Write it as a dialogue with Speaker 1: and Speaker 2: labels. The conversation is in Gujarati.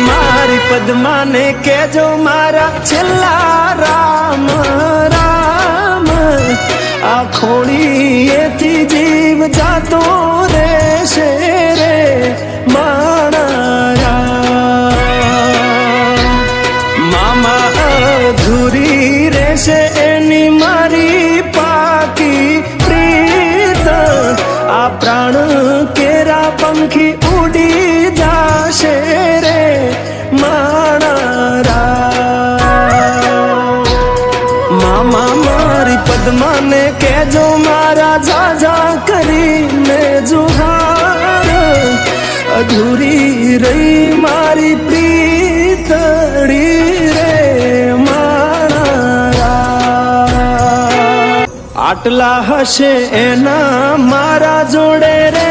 Speaker 1: મારી પદ્માને કેજો મારા છેલ્લા રામ રામ, આ ખોળીએથી જીવ જાતો રહેશે રે મારા મામા, અધૂરી રહેશે એની મારી પાકી પ્રીત, આ પ્રાણ કેરા પંખી ઉડી જાશે રે મારા મામા, મારી પદ્માને કેજો મારા ઝાઝા કરીને જુહાર, અધૂરી રહી મારી પ્રીતડી રે મારા, આટલા હશે એના મારા જોડે રે